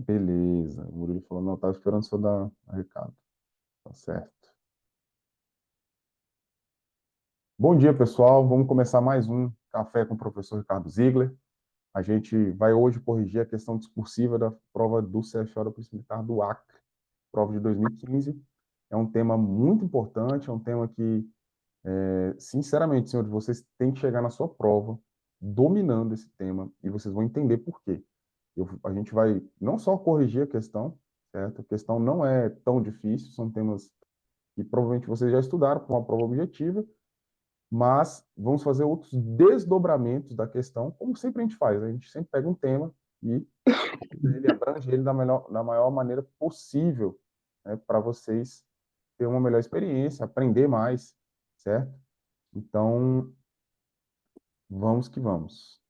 Beleza. O Murilo falou, não, estava esperando só dar recado. Tá certo. Bom dia, pessoal. Vamos começar mais um Café com o professor Ricardo Ziegler. A gente vai hoje corrigir a questão discursiva da prova do CFO da Polícia Militar do Acre, prova de 2015. É um tema muito importante, é um tema que, sinceramente, senhores, vocês têm que chegar na sua prova dominando esse tema e vocês vão entender por quê. A gente vai não só corrigir a questão, certo? A questão não é tão difícil, são temas que provavelmente vocês já estudaram para uma prova objetiva, mas vamos fazer outros desdobramentos da questão, como sempre a gente faz. A gente sempre pega um tema e ele abrange ele da maior maneira possível, né, para vocês terem uma melhor experiência, aprender mais, certo? Então, vamos que vamos.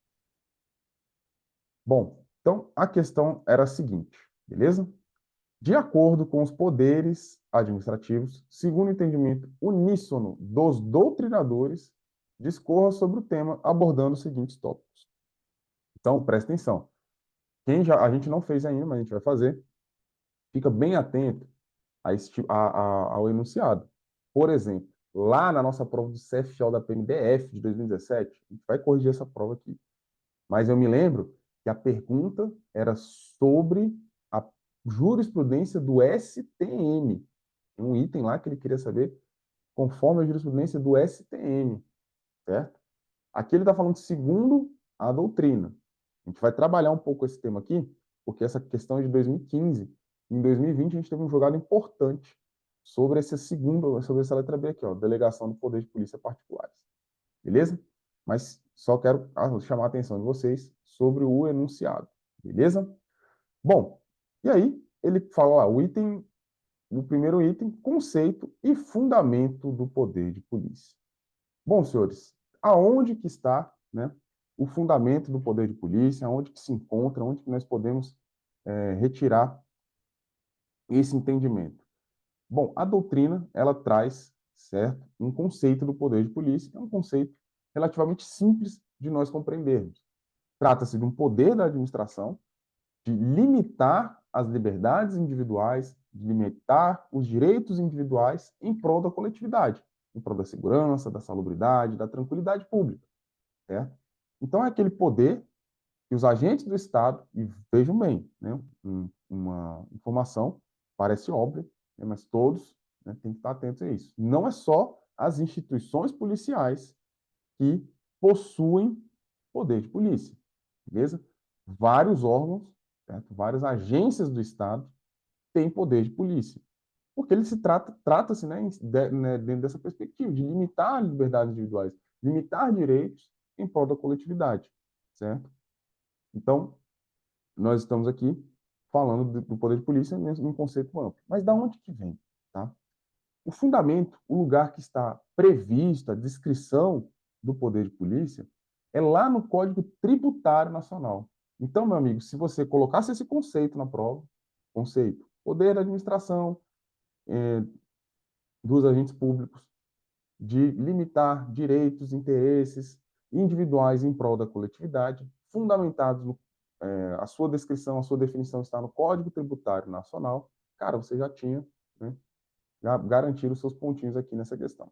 Bom, então a questão era a seguinte, beleza? De acordo com os poderes administrativos, segundo o entendimento uníssono dos doutrinadores, discorra sobre o tema abordando os seguintes tópicos. Então, presta atenção. A gente não fez ainda, mas a gente vai fazer. Fica bem atento ao enunciado. Por exemplo, lá na nossa prova do CFO da PMDF de 2017, a gente vai corrigir essa prova aqui. Mas eu me lembro que a pergunta era sobre a jurisprudência do STM. Tem um item lá que ele queria saber conforme a jurisprudência do STM, certo? Aqui ele está falando segundo a doutrina. A gente vai trabalhar um pouco esse tema aqui, porque essa questão é de 2015. Em 2020, a gente teve um julgado importante sobre essa letra B aqui, ó, delegação do poder de polícia particulares. Beleza? Mas só quero chamar a atenção de vocês sobre o enunciado. Beleza? Bom, e aí ele fala lá, o primeiro item, conceito e fundamento do poder de polícia. Bom, senhores, aonde que está, né, o fundamento do poder de polícia, aonde que se encontra, onde que nós podemos retirar esse entendimento? Bom, a doutrina, ela traz, certo, um conceito do poder de polícia, que é um conceito relativamente simples de nós compreendermos. Trata-se de um poder da administração de limitar as liberdades individuais, de limitar os direitos individuais em prol da coletividade, em prol da segurança, da salubridade, da tranquilidade pública, certo? Então, é aquele poder que os agentes do Estado, e vejam bem, né, uma informação parece óbvia, né, mas todos, né, têm que estar atentos a isso. Não é só as instituições policiais que possuem poder de polícia, beleza? Vários órgãos, certo? Várias agências do Estado têm poder de polícia. Porque ele trata-se, né, dentro dessa perspectiva, de limitar liberdades individuais, limitar direitos em prol da coletividade, certo? Então, nós estamos aqui falando do poder de polícia em um conceito amplo. Mas da onde que vem? Tá? O fundamento, o lugar que está previsto, a descrição do poder de polícia, é lá no Código Tributário Nacional. Então, meu amigo, se você colocasse esse conceito na prova, conceito, poder da administração, dos agentes públicos, de limitar direitos, interesses individuais em prol da coletividade, fundamentados no, a sua descrição, a sua definição está no Código Tributário Nacional, cara, você já tinha, né, garantido os seus pontinhos aqui nessa questão.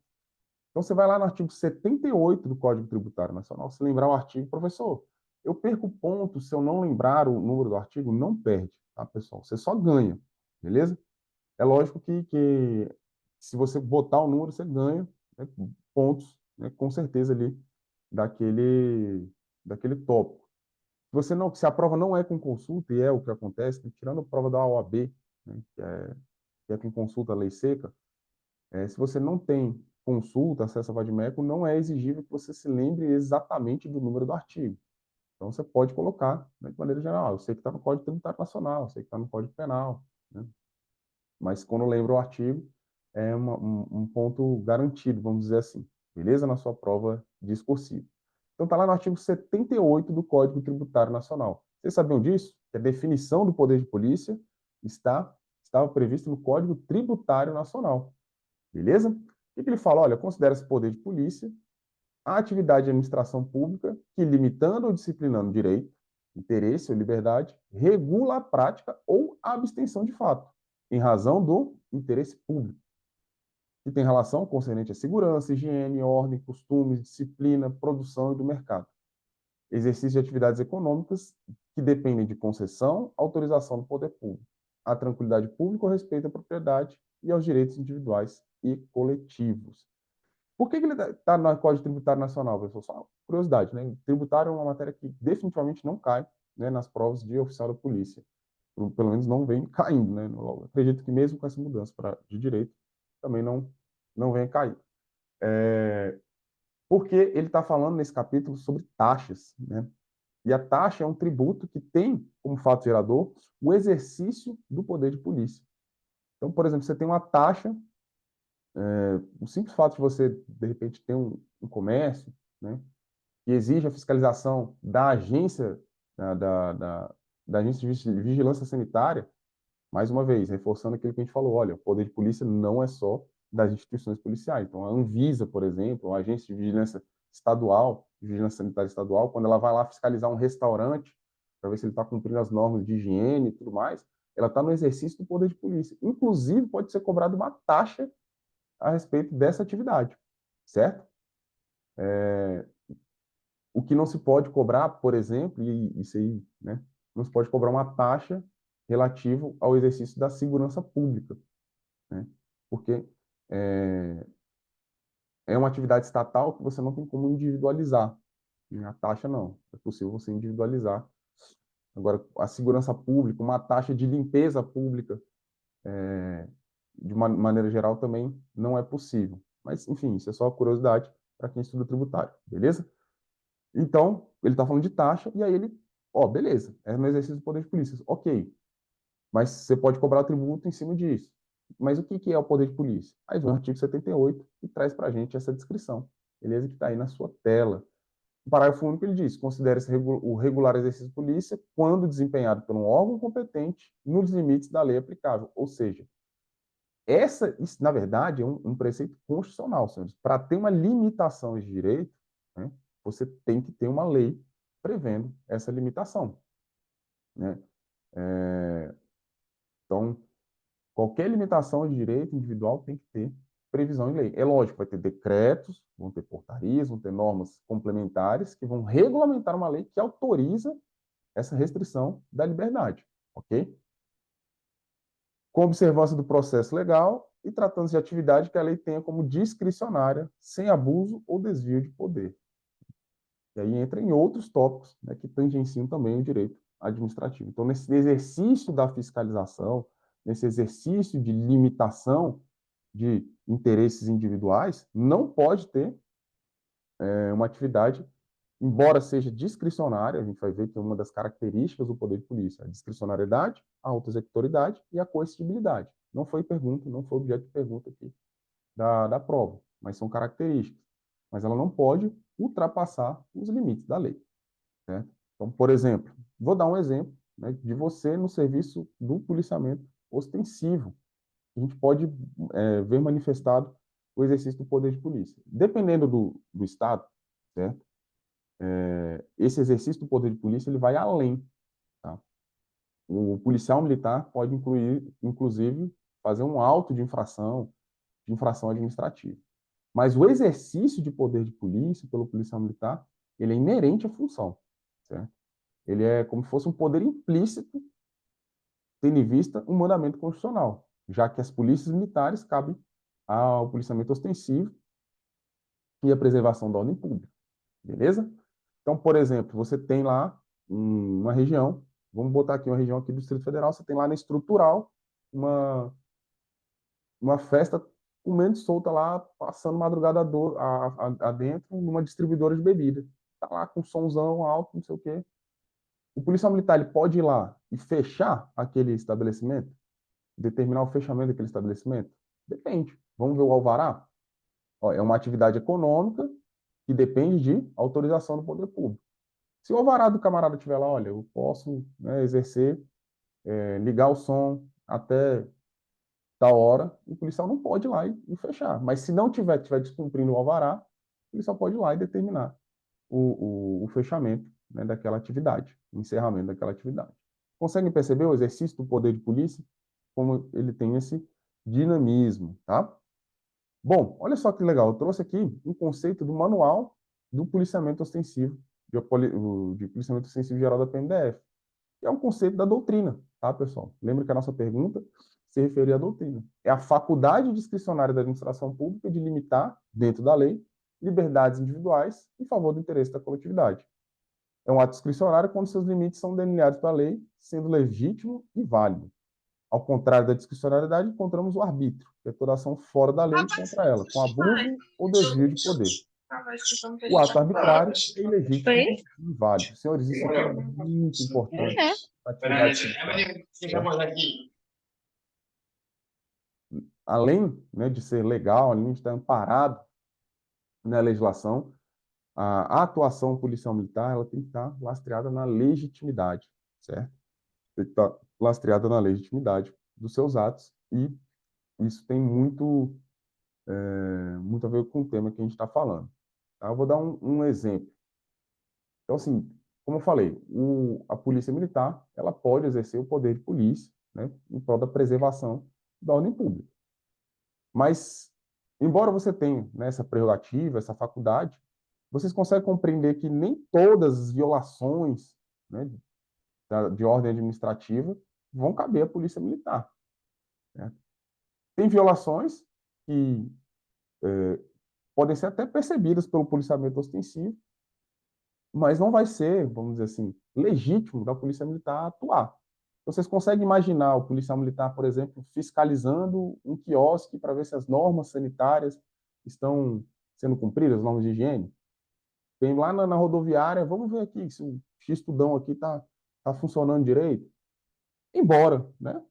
Então, você vai lá no artigo 78 do Código Tributário Nacional, se lembrar o artigo, professor, eu perco ponto se eu não lembrar o número do artigo? Não perde, tá, pessoal? Você só ganha, beleza? É lógico que se você botar o número, você ganha, né, pontos, né, com certeza ali daquele tópico. Se a prova não é com consulta, e é o que acontece, né, tirando a prova da OAB, né, que é com consulta lei seca, se você não tem consulta, acesso a vadimeco, não é exigível que você se lembre exatamente do número do artigo. Então, você pode colocar, né, de maneira geral, eu sei que está no Código Tributário Nacional, eu sei que está no Código Penal, né? Mas quando lembra o artigo, é um ponto garantido, vamos dizer assim, beleza? Na sua prova discursiva. Então, está lá no artigo 78 do Código Tributário Nacional. Vocês sabiam disso? Que a definição do poder de polícia estava prevista no Código Tributário Nacional, beleza? O que ele fala? Olha, considera-se poder de polícia a atividade de administração pública que, limitando ou disciplinando direito, interesse ou liberdade, regula a prática ou a abstenção de fato, em razão do interesse público, que tem relação concernente à segurança, higiene, ordem, costumes, disciplina, produção e do mercado. Exercício de atividades econômicas que dependem de concessão, autorização do poder público, a tranquilidade pública, o respeito à propriedade e aos direitos individuais e coletivos. Por que ele está no Código Tributário Nacional, pessoal? Só curiosidade, né? Tributário é uma matéria que definitivamente não cai, né, nas provas de oficial da polícia. Pelo menos não vem caindo, né? Eu acredito que mesmo com essa mudança de direito, também não vem cair. Porque ele está falando nesse capítulo sobre taxas, né? E a taxa é um tributo que tem como fato gerador o exercício do poder de polícia. Então, por exemplo, você tem uma taxa, o simples fato de você, de repente, ter um comércio, né, que exige a fiscalização da agência, da agência de vigilância sanitária, mais uma vez, reforçando aquilo que a gente falou, olha, o poder de polícia não é só das instituições policiais. Então, a Anvisa, por exemplo, a agência de vigilância estadual, de vigilância sanitária estadual, quando ela vai lá fiscalizar um restaurante, para ver se ele está cumprindo as normas de higiene e tudo mais, ela está no exercício do poder de polícia. Inclusive, pode ser cobrada uma taxa a respeito dessa atividade, certo? O que não se pode cobrar, por exemplo, e isso aí, né, não se pode cobrar uma taxa relativo ao exercício da segurança pública, né? Porque é, é uma atividade estatal que você não tem como individualizar. Né? A taxa não, é possível você individualizar. Agora, a segurança pública, uma taxa de limpeza pública, de uma maneira geral, também não é possível. Mas, enfim, isso é só curiosidade para quem estuda tributário, beleza? Então, ele está falando de taxa, e aí ele, ó, beleza, é no exercício do poder de polícia. Ok, mas você pode cobrar tributo em cima disso. Mas o que é o poder de polícia? Aí vem o artigo 78 e traz para a gente essa descrição, beleza? Que está aí na sua tela. O parágrafo único ele diz: considera-se o regular exercício de polícia quando desempenhado por um órgão competente nos limites da lei aplicável. Ou seja, isso, na verdade, é um preceito constitucional, senhores. Para ter uma limitação de direito, né, você tem que ter uma lei prevendo essa limitação, né? Então, qualquer limitação de direito individual tem que ter previsão em lei. É lógico, vai ter decretos, vão ter portarias, vão ter normas complementares que vão regulamentar uma lei que autoriza essa restrição da liberdade, ok? Com observância do processo legal e tratando-se de atividade que a lei tenha como discricionária, sem abuso ou desvio de poder. E aí entra em outros tópicos, né, que tangenciam também o direito administrativo. Então, nesse exercício da fiscalização, nesse exercício de limitação de interesses individuais, não pode ter uma atividade, embora seja discricionária, a gente vai ver que é uma das características do poder de polícia, a discricionariedade, a autoexecutoriedade e a coercibilidade. Não foi pergunta, não foi objeto de pergunta aqui da prova, mas são características. Mas ela não pode ultrapassar os limites da lei. Certo? Então, por exemplo, vou dar um exemplo, né, de você no serviço do policiamento ostensivo. A gente pode ver manifestado o exercício do poder de polícia. Dependendo do estado, certo? Esse exercício do poder de polícia ele vai além. Tá? O policial militar pode inclusive, fazer um auto de infração administrativa. Mas o exercício de poder de polícia pelo policial militar, ele é inerente à função, certo? Ele é como se fosse um poder implícito, tendo em vista um mandamento constitucional, já que as polícias militares cabem ao policiamento ostensivo e à preservação da ordem pública, beleza? Então, por exemplo, você tem lá uma região, vamos botar aqui uma região aqui do Distrito Federal, você tem lá na estrutural uma festa comendo solta lá, passando madrugada adentro, numa distribuidora de bebida. Tá lá com somzão alto, não sei o quê. O policial militar ele pode ir lá e fechar aquele estabelecimento? Determinar o fechamento daquele estabelecimento? Depende. Vamos ver o alvará? Ó, é uma atividade econômica que depende de autorização do poder público. Se o alvará do camarada estiver lá, olha, eu posso, né, exercer, ligar o som até tal hora, o policial não pode ir lá e fechar. Mas se não tiver descumprindo o alvará, o policial pode ir lá e determinar o fechamento né, daquela atividade, o encerramento daquela atividade. Conseguem perceber o exercício do poder de polícia? Como ele tem esse dinamismo, tá? Bom, olha só que legal, eu trouxe aqui um conceito do manual do policiamento ostensivo, de policiamento ostensivo geral da PMDF, que é um conceito da doutrina, tá, pessoal? Lembra que a nossa pergunta se referia à doutrina. É a faculdade discricionária da administração pública de limitar, dentro da lei, liberdades individuais em favor do interesse da coletividade. É um ato discricionário quando seus limites são delineados pela lei, sendo legítimo e válido. Ao contrário da discricionariedade, encontramos o arbítrio, que é toda ação fora da lei contra ela, com abuso ou desvio de poder. O ato arbitrário é ilegítimo e inválido. Senhores, isso aqui é muito importante na atividade policial. Além, né, de ser legal, além de estar amparado na legislação, a atuação policial militar ela tem que estar lastreada na legitimidade, certo? Tem que estar lastreada na legitimidade dos seus atos e isso tem muito a ver com o tema que a gente está falando. Tá? Eu vou dar um exemplo. Então, assim, como eu falei, a polícia militar ela pode exercer o poder de polícia, né, em prol da preservação da ordem pública. Mas, embora você tenha, né, essa prerrogativa, essa faculdade, vocês conseguem compreender que nem todas as violações, né, de ordem administrativa vão caber à polícia militar, né? Tem violações que podem ser até percebidas pelo policiamento ostensivo, mas não vai ser, vamos dizer assim, legítimo da polícia militar atuar. Vocês conseguem imaginar o policial militar, por exemplo, fiscalizando um quiosque para ver se as normas sanitárias estão sendo cumpridas, as normas de higiene? Vem lá na rodoviária, vamos ver aqui se o X-tudão aqui tá funcionando direito. Embora, né,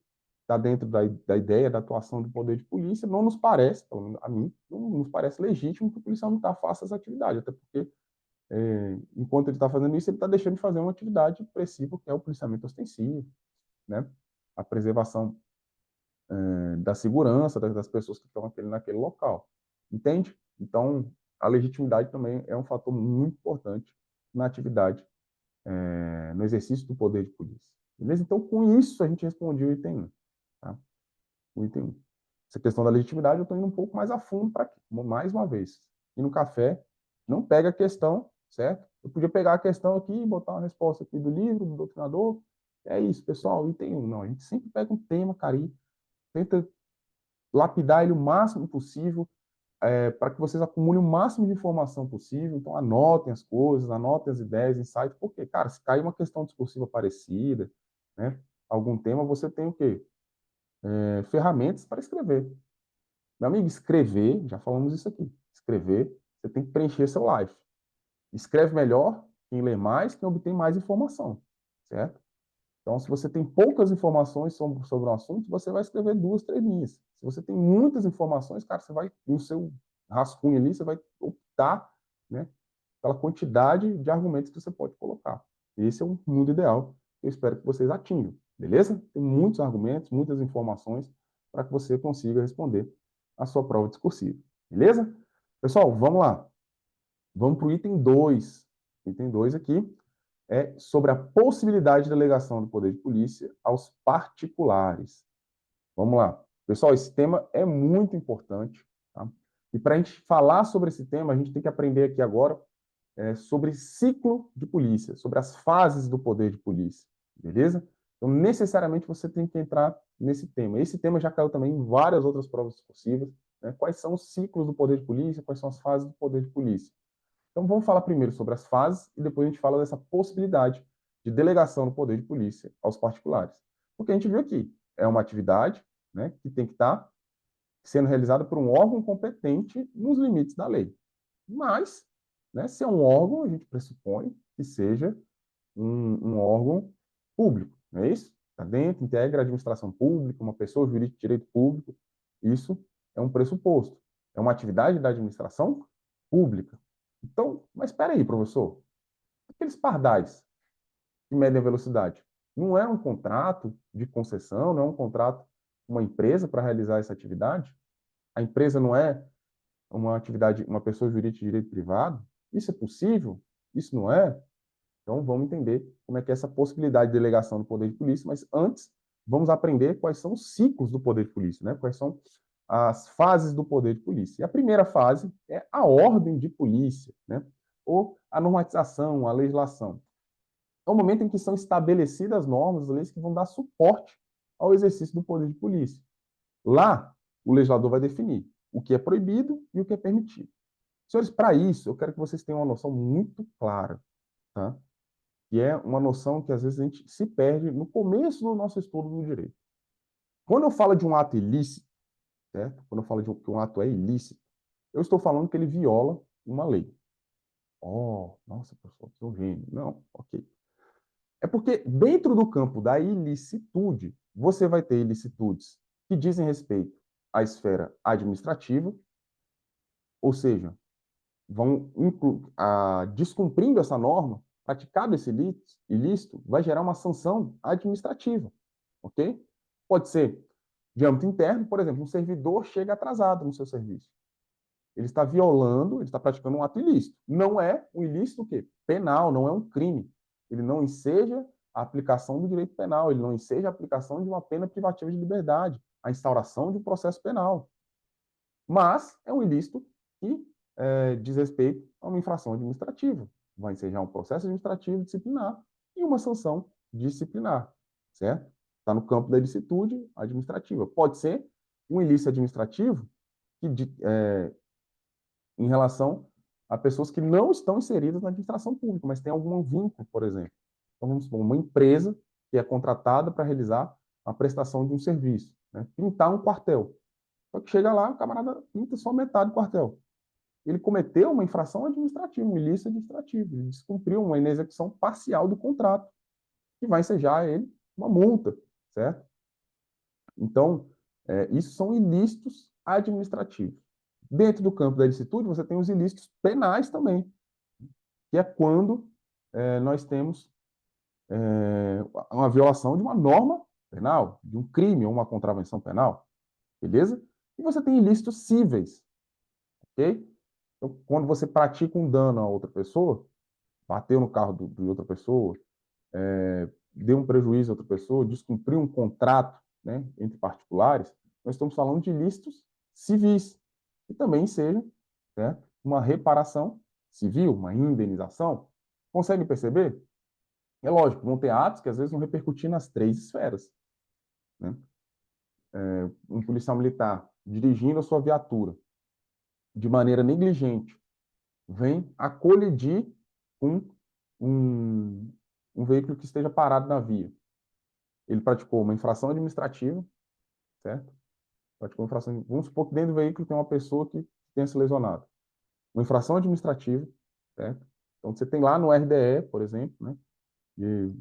está dentro da ideia da atuação do poder de polícia, não nos parece, pelo menos a mim, não nos parece legítimo que o policial militar faça essa atividade, até porque, enquanto ele está fazendo isso, ele está deixando de fazer uma atividade expressiva, que é o policiamento ostensivo, né? A preservação da segurança das pessoas que estão naquele local. Entende? Então, a legitimidade também é um fator muito importante na atividade, no exercício do poder de polícia. Beleza? Então, com isso, a gente respondeu o item 1. Tá? O item 1. Essa questão da legitimidade, eu estou indo um pouco mais a fundo para aqui. Mais uma vez. E no café, não pega a questão, certo? Eu podia pegar a questão aqui e botar uma resposta aqui do livro, do doutrinador. É isso, pessoal, item 1. Não, a gente sempre pega um tema, cara, e tenta lapidar ele o máximo possível, para que vocês acumulem o máximo de informação possível. Então, anotem as coisas, anotem as ideias, insights, porque, cara, se cair uma questão discursiva parecida, né, algum tema, você tem o quê? Ferramentas para escrever. Meu amigo, escrever, já falamos isso aqui, escrever, você tem que preencher seu life. Escreve melhor quem lê mais, quem obtém mais informação, certo? Então, se você tem poucas informações sobre um assunto, você vai escrever 2, 3 linhas. Se você tem muitas informações, cara, você vai, no seu rascunho ali, você vai optar, né, pela quantidade de argumentos que você pode colocar. Esse é um mundo ideal que eu espero que vocês atinjam, beleza? Tem muitos argumentos, muitas informações para que você consiga responder a sua prova discursiva, beleza? Pessoal, vamos lá. Vamos para o item 2. Item 2 aqui é sobre a possibilidade de delegação do poder de polícia aos particulares. Vamos lá. Pessoal, esse tema é muito importante. Tá? E para a gente falar sobre esse tema, a gente tem que aprender aqui agora sobre ciclo de polícia, sobre as fases do poder de polícia. Beleza? Então, necessariamente, você tem que entrar nesse tema. Esse tema já caiu também em várias outras provas discursivas. Né? Quais são os ciclos do poder de polícia? Quais são as fases do poder de polícia? Então, vamos falar primeiro sobre as fases e depois a gente fala dessa possibilidade de delegação do poder de polícia aos particulares. Porque a gente viu aqui, é uma atividade, né, que tem que estar sendo realizada por um órgão competente nos limites da lei. Mas, né, se é um órgão, a gente pressupõe que seja um órgão público, não é isso? Está dentro, integra a administração pública, uma pessoa jurídica de direito público. Isso é um pressuposto. É uma atividade da administração pública. Então, mas espera aí, professor. Aqueles pardais que medem a velocidade, não é um contrato de concessão, não é um contrato com uma empresa para realizar essa atividade? A empresa não é uma atividade, uma pessoa jurídica de direito privado? Isso é possível? Isso não é? Então, vamos entender como é que é essa possibilidade de delegação do poder de polícia, mas antes, vamos aprender quais são os ciclos do poder de polícia, né? Quais são as fases do poder de polícia. E a primeira fase é a ordem de polícia, né? Ou a normatização, a legislação. É o momento em que são estabelecidas as normas, as leis que vão dar suporte ao exercício do poder de polícia. Lá, o legislador vai definir o que é proibido e o que é permitido. Senhores, para isso, eu quero que vocês tenham uma noção muito clara, tá? Que é uma noção que às vezes a gente se perde no começo do nosso estudo do direito. Quando eu falo de um ato ilícito, certo? Quando eu falo de que um ato é ilícito, eu estou falando que ele viola uma lei. Oh, nossa, professor, sou gênio. Não, ok. É porque dentro do campo da ilicitude, você vai ter ilicitudes que dizem respeito à esfera administrativa, ou seja, vão descumprindo essa norma, praticado esse ilícito, vai gerar uma sanção administrativa, ok? Pode ser de âmbito interno, por exemplo, um servidor chega atrasado no seu serviço. Ele está violando, ele está praticando um ato ilícito. Não é um ilícito o quê? Penal, não é um crime. Ele não enseja a aplicação do direito penal, ele não enseja a aplicação de uma pena privativa de liberdade, a instauração de um processo penal. Mas é um ilícito que diz respeito a uma infração administrativa. Vai ensejar um processo administrativo disciplinar e uma sanção disciplinar, certo? Está no campo da ilicitude administrativa. Pode ser um ilícito administrativo que, em relação a pessoas que não estão inseridas na administração pública, mas têm algum vínculo, por exemplo. Então, vamos supor, uma empresa que é contratada para realizar a prestação de um serviço, né? Pintar um quartel. Só que chega lá, o camarada pinta só metade do quartel. Ele cometeu uma infração administrativa, um ilícito administrativo. Ele descumpriu uma inexecução parcial do contrato, que vai ensejar a ele uma multa, certo? Então, isso são ilícitos administrativos. Dentro do campo da ilicitude, você tem os ilícitos penais também, que é quando nós temos uma violação de uma norma penal, de um crime ou uma contravenção penal, beleza? E você tem ilícitos cíveis, ok? Então, quando você pratica um dano a outra pessoa, bateu no carro de outra pessoa, deu um prejuízo a outra pessoa, descumpriu um contrato, né, entre particulares, nós estamos falando de ilícitos civis, que também sejam, certo, uma reparação civil, uma indenização. Consegue perceber? É lógico, vão ter atos que às vezes vão repercutir nas três esferas, né? Um policial militar dirigindo a sua viatura de maneira negligente vem a colidir com um, um veículo que esteja parado na via. Ele praticou uma infração administrativa, certo? Praticou uma infração. Vamos supor que dentro do veículo tem uma pessoa que tenha se lesionado. Uma infração administrativa, certo? Então você tem lá no RDE, por exemplo, né? De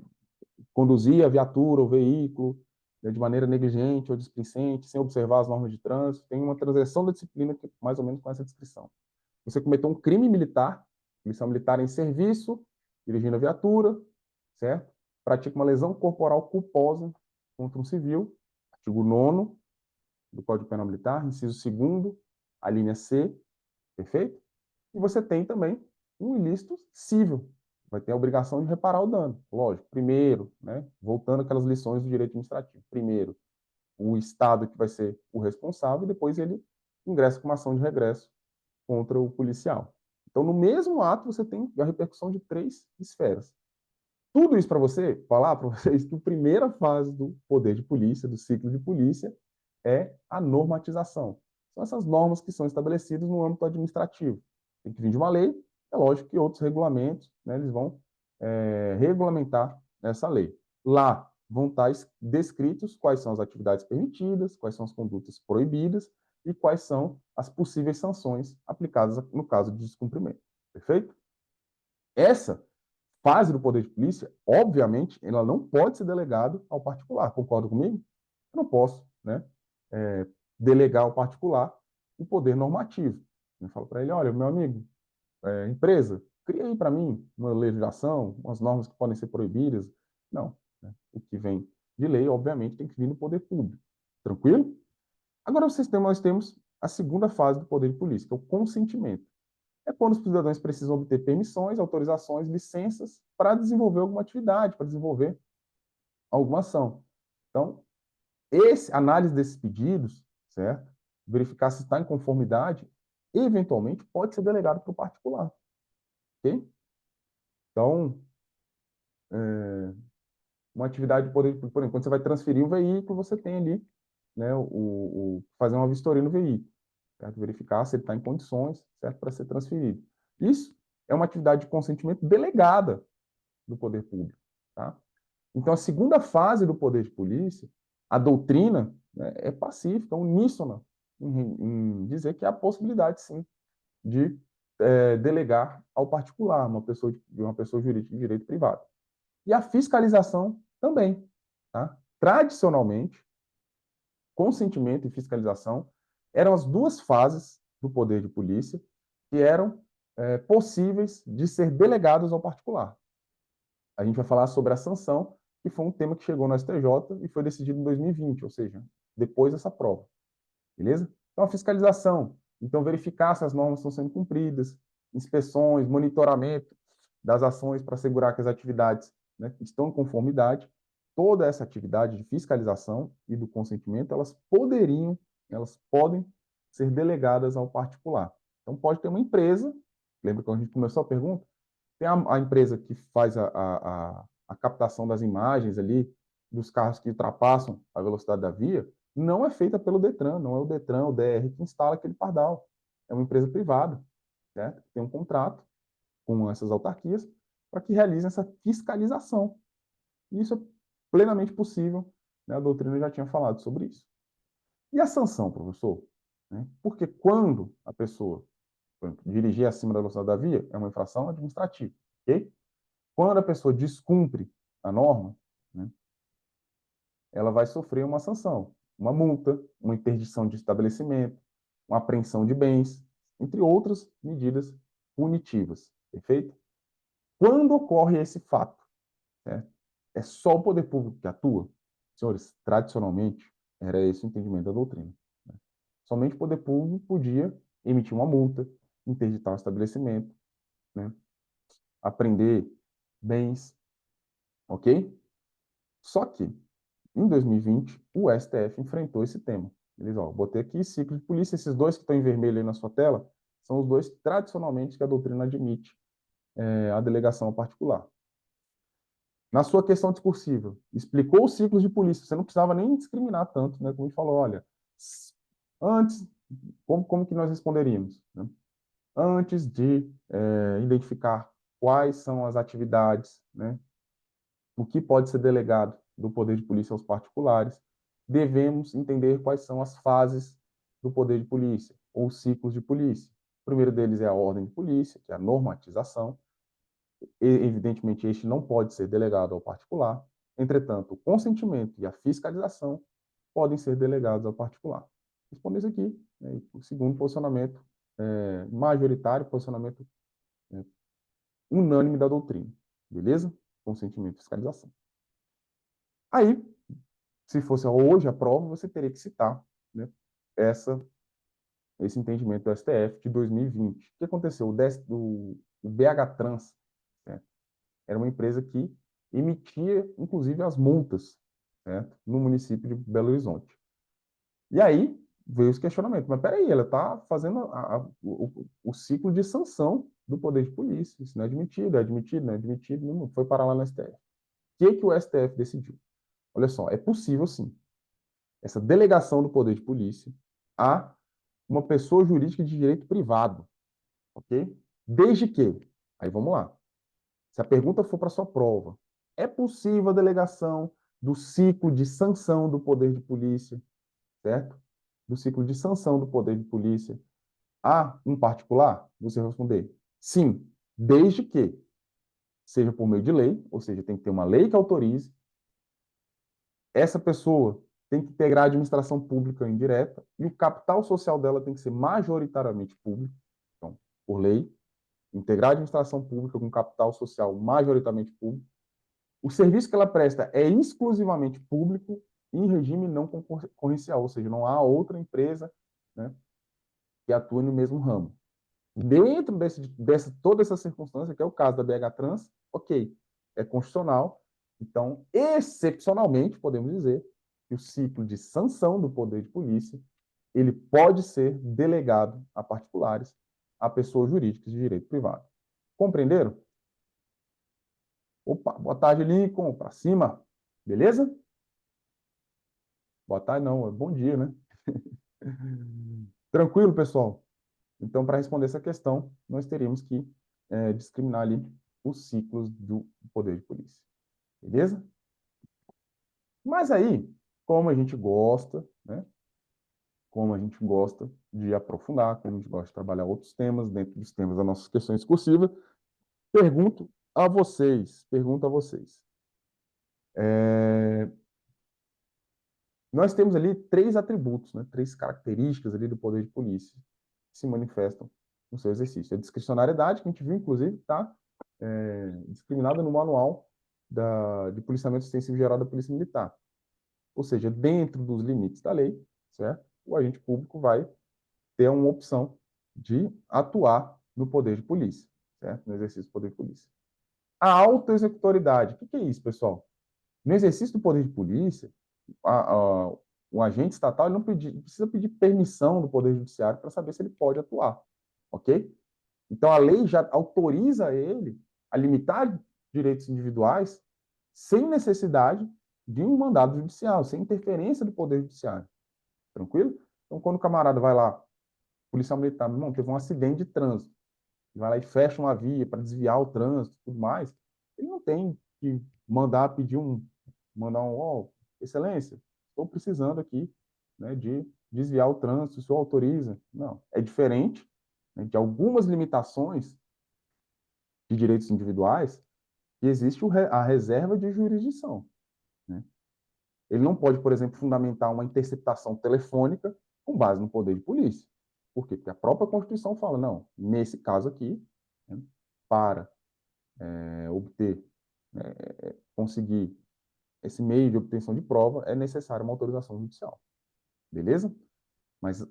conduzir a viatura, o veículo, né, de maneira negligente ou displicente, sem observar as normas de trânsito. Tem uma transgressão da disciplina que mais ou menos com essa descrição. Você cometeu um crime militar, policial militar em serviço, dirigindo a viatura, certo? Pratica uma lesão corporal culposa contra um civil, artigo 9º do Código Penal Militar, inciso 2º, a linha C, perfeito? E você tem também um ilícito civil, vai ter a obrigação de reparar o dano. Lógico, primeiro, né, voltando àquelas lições do direito administrativo, primeiro, o Estado que vai ser o responsável, e depois ele ingressa com uma ação de regresso contra o policial. Então, no mesmo ato, você tem a repercussão de três esferas. Tudo isso para você, falar para vocês que a primeira fase do poder de polícia, do ciclo de polícia, é a normatização. São essas normas que são estabelecidas no âmbito administrativo. Tem que vir de uma lei, é lógico que outros regulamentos, né, eles vão regulamentar essa lei. Lá vão estar descritos quais são as atividades permitidas, quais são as condutas proibidas e quais são as possíveis sanções aplicadas no caso de descumprimento. Perfeito? Essa fase do poder de polícia, obviamente, ela não pode ser delegada ao particular. Concorda comigo? Eu não posso, né, delegar ao particular o poder normativo. Eu falo para ele, olha, meu amigo, empresa, cria aí para mim uma legislação, umas normas que podem ser proibidas. Não. Né? O que vem de lei, obviamente, tem que vir do poder público. Tranquilo? Agora, nós temos a segunda fase do poder de polícia, que é o consentimento. é quando os cidadãos precisam obter permissões, autorizações, licenças para desenvolver alguma atividade, para desenvolver alguma ação. Então, análise desses pedidos, certo? Verificar se está em conformidade, eventualmente pode ser delegado para o particular, ok? Então, uma atividade de poder público, por exemplo, quando você vai transferir o veículo, você tem ali, né, fazer uma vistoria no veículo, certo? Verificar se ele está em condições, certo, para ser transferido. Isso é uma atividade de consentimento delegada do poder público, tá? Então, a segunda fase do poder de polícia, a doutrina, né, é pacífica, uníssona, em dizer que há a possibilidade, sim, de delegar ao particular, uma pessoa jurídica de direito privado. E a fiscalização também. Tá? Tradicionalmente, consentimento e fiscalização eram as duas fases do poder de polícia que eram possíveis de ser delegados ao particular. A gente vai falar sobre a sanção, que foi um tema que chegou no STJ e foi decidido em 2020, ou seja, depois dessa prova. Beleza? Então, a fiscalização. Então, verificar se as normas estão sendo cumpridas, inspeções, monitoramento das ações para assegurar que as atividades, né, estão em conformidade. Toda essa atividade de fiscalização e do consentimento, elas podem ser delegadas ao particular. Então, pode ter uma empresa, lembra que a gente começou a pergunta? Tem a empresa que faz a captação das imagens ali dos carros que ultrapassam a velocidade da via, não é feita pelo Detran, não é o Detran, o DR, que instala aquele pardal. É uma empresa privada, certo? Tem um contrato com essas autarquias para que realizem essa fiscalização. E isso é plenamente possível, né? A doutrina já tinha falado sobre isso. E a sanção, professor? Né? Porque quando a pessoa, por exemplo, dirigir acima da velocidade da via, é uma infração administrativa, ok? Quando a pessoa descumpre a norma, né, ela vai sofrer uma sanção, uma multa, uma interdição de estabelecimento, uma apreensão de bens, entre outras medidas punitivas, perfeito? Quando ocorre esse fato, né, é só o poder público que atua? Senhores, tradicionalmente, era esse o entendimento da doutrina. Né? Somente o poder público podia emitir uma multa, interditar o estabelecimento, né, apreender bens, ok? Só que, em 2020, o STF enfrentou esse tema. Eles, ó, botei aqui ciclo de polícia, esses dois que estão em vermelho aí na sua tela, são os dois tradicionalmente que a doutrina admite a delegação particular. Na sua questão discursiva, explicou os ciclos de polícia, você não precisava nem discriminar tanto, né? Como a gente falou, olha, antes, como que nós responderíamos? Né? Antes de identificar quais são as atividades, né? O que pode ser delegado do poder de polícia aos particulares, devemos entender quais são as fases do poder de polícia, ou ciclos de polícia. O primeiro deles é a ordem de polícia, que é a normatização. E, evidentemente, este não pode ser delegado ao particular. Entretanto, o consentimento e a fiscalização podem ser delegados ao particular. Respondo isso aqui, né, o segundo posicionamento majoritário, posicionamento unânime da doutrina. Beleza? Consentimento e fiscalização. Aí, se fosse hoje a prova, você teria que citar, né, esse entendimento do STF de 2020. O que aconteceu? O BH Trans, né, era uma empresa que emitia, inclusive, as multas, certo, no município de Belo Horizonte. E aí veio os questionamentos. Mas peraí, ela está fazendo o ciclo de sanção do poder de polícia. Isso não é admitido, é admitido, não é admitido, não foi parar lá no STF. O que o STF decidiu? Olha só, é possível sim essa delegação do poder de polícia a uma pessoa jurídica de direito privado, ok? Desde que, aí vamos lá, se a pergunta for para sua prova, é possível a delegação do ciclo de sanção do poder de polícia, certo? Do ciclo de sanção do poder de polícia a um particular? Você vai responder sim, desde que seja por meio de lei, ou seja, tem que ter uma lei que autorize, essa pessoa tem que integrar a administração pública indireta e o capital social dela tem que ser majoritariamente público, então, por lei, integrar a administração pública com capital social majoritariamente público. O serviço que ela presta é exclusivamente público em regime não concorrencial, ou seja, não há outra empresa, né, que atue no mesmo ramo. Dentro toda essa circunstância, que é o caso da BH Trans, ok, é constitucional. Então, excepcionalmente, podemos dizer que o ciclo de sanção do poder de polícia ele pode ser delegado a particulares, a pessoas jurídicas de direito privado. Compreenderam? Opa, boa tarde, Lincoln, para cima. Beleza? Boa tarde, não, é bom dia, né? Tranquilo, pessoal? Então, para responder essa questão, nós teríamos que discriminar ali os ciclos do poder de polícia. Beleza? Mas aí, como a gente gosta, né? Como a gente gosta de aprofundar, como a gente gosta de trabalhar outros temas dentro dos temas das nossas questões discursivas, pergunto a vocês. Nós temos ali três atributos, né? Três características ali do poder de polícia que se manifestam no seu exercício. A discricionariedade, que a gente viu, inclusive, está discriminada no manual de policiamento extensivo geral da Polícia Militar. Ou seja, dentro dos limites da lei, certo? O agente público vai ter uma opção de atuar no poder de polícia, certo? No exercício do poder de polícia. A autoexecutoridade, o que é isso, pessoal? No exercício do poder de polícia, o agente estatal não precisa pedir permissão do Poder Judiciário para saber se ele pode atuar, ok? Então, a lei já autoriza ele a limitar direitos individuais sem necessidade de um mandado judicial, sem interferência do Poder Judiciário. Tranquilo? Então, quando o camarada vai lá, policial militar, meu irmão, teve um acidente de trânsito, vai lá e fecha uma via para desviar o trânsito e tudo mais, ele não tem que mandar oh, excelência, estou precisando aqui, né, de desviar o trânsito, o senhor autoriza? Não, é diferente, né, de algumas limitações de direitos individuais que existe a reserva de jurisdição, né? Ele não pode, por exemplo, fundamentar uma interceptação telefônica com base no poder de polícia. Por quê? Porque a própria Constituição fala, não, nesse caso aqui, né, para obter, conseguir esse meio de obtenção de prova, é necessária uma autorização judicial. Beleza? Mas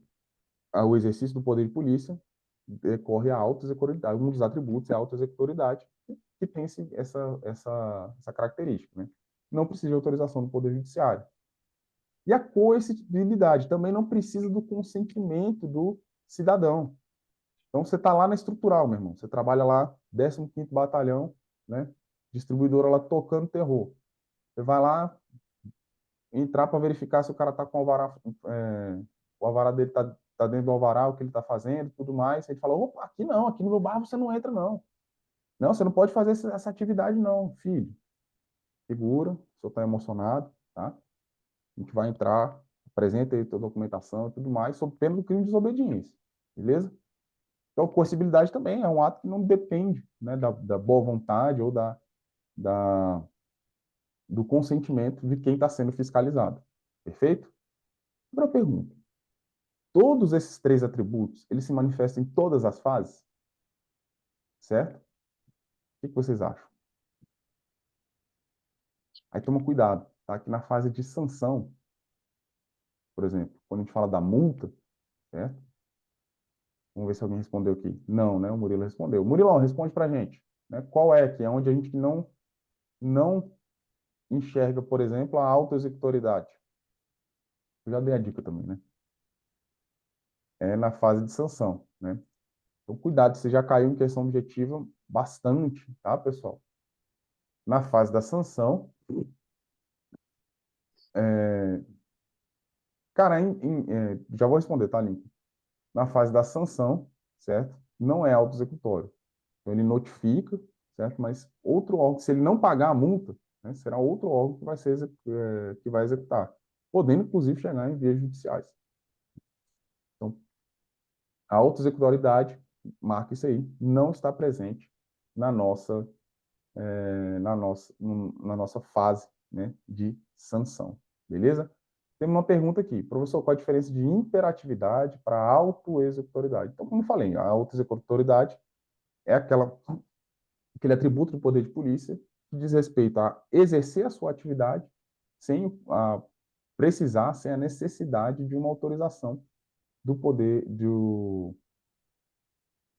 o exercício do poder de polícia decorre a autoexecutoridade. Um dos atributos é a autoexecutoridade, que tem essa característica, né? Não precisa de autorização do poder judiciário. E a coercibilidade também não precisa do consentimento do cidadão. Então, você está lá na estrutural, meu irmão. Você trabalha lá, 15º Batalhão, né? Distribuidora lá tocando terror. Você vai lá entrar para verificar se o cara está com o alvará, o alvará dele está dentro do alvará, o que ele está fazendo, tudo mais. Ele fala, opa, aqui no meu bairro você não entra, não. Não, você não pode fazer essa atividade, não, filho. Segura, o senhor está emocionado, tá? A gente vai entrar, apresenta aí a tua documentação e tudo mais, sob pena do crime de desobediência, beleza? Então, coercibilidade também é um ato que não depende, né, da boa vontade ou da, do consentimento de quem está sendo fiscalizado. Perfeito? Outra pergunta. Todos esses três atributos, eles se manifestam em todas as fases? Certo? O que vocês acham? Aí toma cuidado, tá? Que na fase de sanção, por exemplo, quando a gente fala da multa, certo? Vamos ver se alguém respondeu aqui. Não, né? O Murilo respondeu. Murilão, responde pra gente. Né? Qual é que é onde a gente não enxerga, por exemplo, a autoexecutoridade? Eu já dei a dica também, né? É na fase de sanção, né? Então, cuidado, você já caiu em questão objetiva bastante, tá, pessoal? Na fase da sanção, cara, já vou responder, tá, Link? Na fase da sanção, certo? Não é auto-executório. Então, ele notifica, certo? Mas outro órgão, se ele não pagar a multa, né, será outro órgão que que vai executar, podendo, inclusive, chegar em vias judiciais. Então, a auto-executoriedade, marca isso aí, não está presente na na nossa fase, né, de sanção. Beleza? Tem uma pergunta aqui. Professor, qual a diferença de imperatividade para autoexecutoridade? Então, como eu falei, a autoexecutoridade é aquele atributo do poder de polícia que diz respeito a exercer a sua atividade sem precisar, sem a necessidade de uma autorização do poder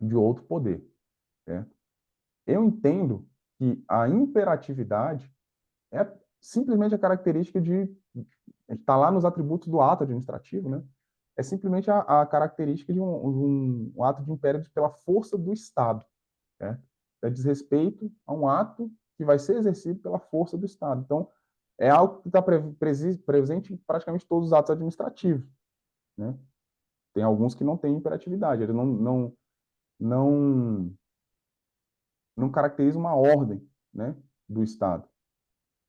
de outro poder, certo? Eu entendo que a imperatividade é simplesmente a característica de está lá nos atributos do ato administrativo, né? É simplesmente a característica de um ato de império pela força do Estado, né? É desrespeito a um ato que vai ser exercido pela força do Estado. Então, é algo que está presente em praticamente todos os atos administrativos, né? Tem alguns que não têm imperatividade, ele não, não caracteriza uma ordem, né, do Estado,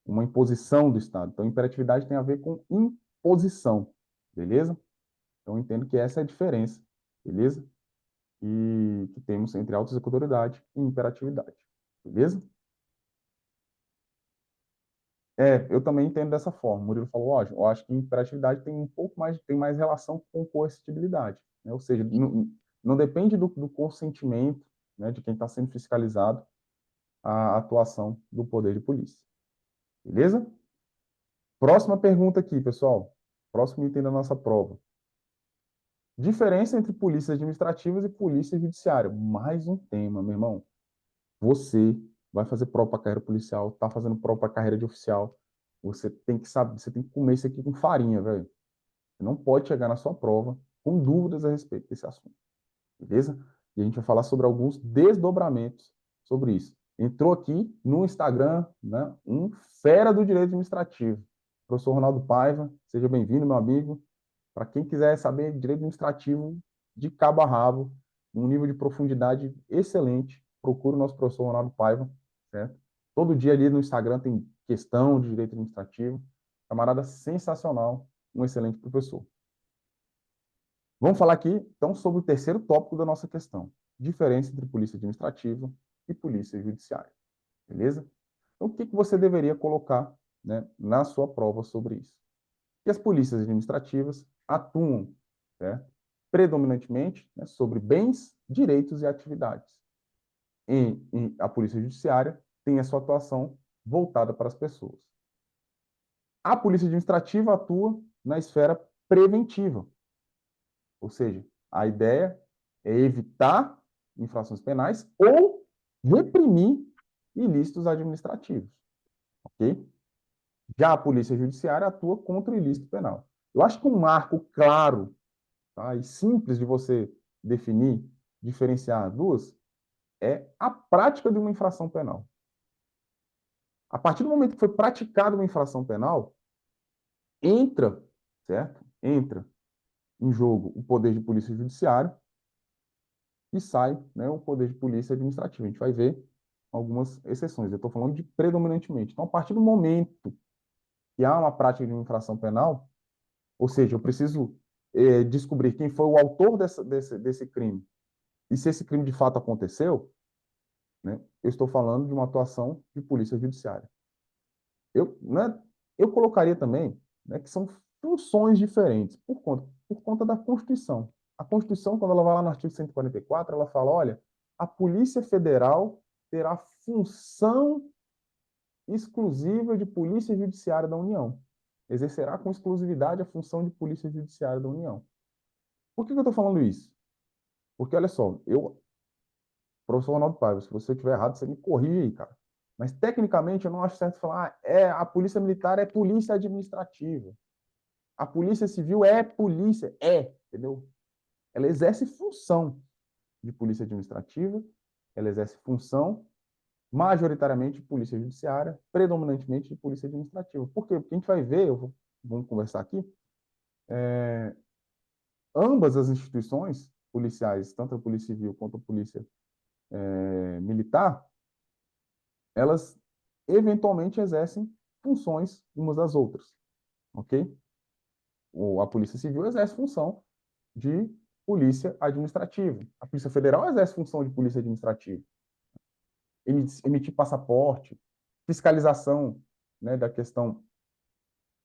uma imposição do Estado. Então, imperatividade tem a ver com imposição, beleza? Então, eu entendo que essa é a diferença, beleza? E que temos entre auto-executoriedade e imperatividade, beleza? Eu também entendo dessa forma. O Murilo falou, ó, eu acho que imperatividade tem um pouco mais, tem mais relação com coercitibilidade, né? Ou seja, não depende do consentimento, né, de quem está sendo fiscalizado a atuação do poder de polícia, beleza? Próxima pergunta aqui, pessoal. Próximo item da nossa prova. Diferença entre polícias administrativas e polícia judiciária. Mais um tema, meu irmão. Você vai fazer prova para carreira policial, tá fazendo prova para carreira de oficial. Você tem que saber, você tem que comer isso aqui com farinha, velho. Você não pode chegar na sua prova com dúvidas a respeito desse assunto, beleza? E a gente vai falar sobre alguns desdobramentos sobre isso. Entrou aqui no Instagram, né, um fera do direito administrativo, professor Ronaldo Paiva. Seja bem-vindo, meu amigo. Para quem quiser saber de direito administrativo de cabo a rabo, um nível de profundidade excelente, procure o nosso professor Ronaldo Paiva, certo? Todo dia ali no Instagram tem questão de direito administrativo. Camarada sensacional, um excelente professor. Vamos falar aqui, então, sobre o terceiro tópico da nossa questão. Diferença entre polícia administrativa e polícia judiciária. Beleza? Então, o que você deveria colocar, né, na sua prova sobre isso? Que as polícias administrativas atuam, né, predominantemente, né, sobre bens, direitos e atividades. E a polícia judiciária tem a sua atuação voltada para as pessoas. A polícia administrativa atua na esfera preventiva, ou seja, a ideia é evitar infrações penais ou reprimir ilícitos administrativos, ok? Já a polícia judiciária atua contra o ilícito penal. Eu acho que um marco claro, tá, e simples de você definir, diferenciar as duas, é a prática de uma infração penal. A partir do momento que foi praticada uma infração penal, entra, certo? Entra em jogo o poder de polícia judiciária e sai, né, o poder de polícia administrativa. A gente vai ver algumas exceções. Eu estou falando de predominantemente. Então, a partir do momento que há uma prática de uma infração penal, ou seja, eu preciso descobrir quem foi o autor desse crime e se esse crime de fato aconteceu, né, eu estou falando de uma atuação de polícia judiciária. Né, eu colocaria também, né, que são funções diferentes por conta da Constituição. A Constituição, quando ela vai lá no artigo 144, ela fala, olha, a Polícia Federal terá função exclusiva de Polícia Judiciária da União. Exercerá com exclusividade a função de Polícia Judiciária da União. Por que eu estou falando isso? Porque, olha só, professor Ronaldo Paiva, se você estiver errado, você me corrige aí, cara. Mas, tecnicamente, eu não acho certo falar, a polícia militar é polícia administrativa. A polícia civil é polícia, entendeu? Ela exerce função de polícia administrativa, ela exerce função, majoritariamente, de polícia judiciária, predominantemente de polícia administrativa. Por quê? Porque a gente vai ver, vamos conversar aqui, ambas as instituições policiais, tanto a polícia civil quanto a polícia militar, elas eventualmente exercem funções umas das outras, ok? A Polícia Civil exerce função de polícia administrativa. A Polícia Federal exerce função de polícia administrativa. Emitir passaporte, fiscalização, né, da questão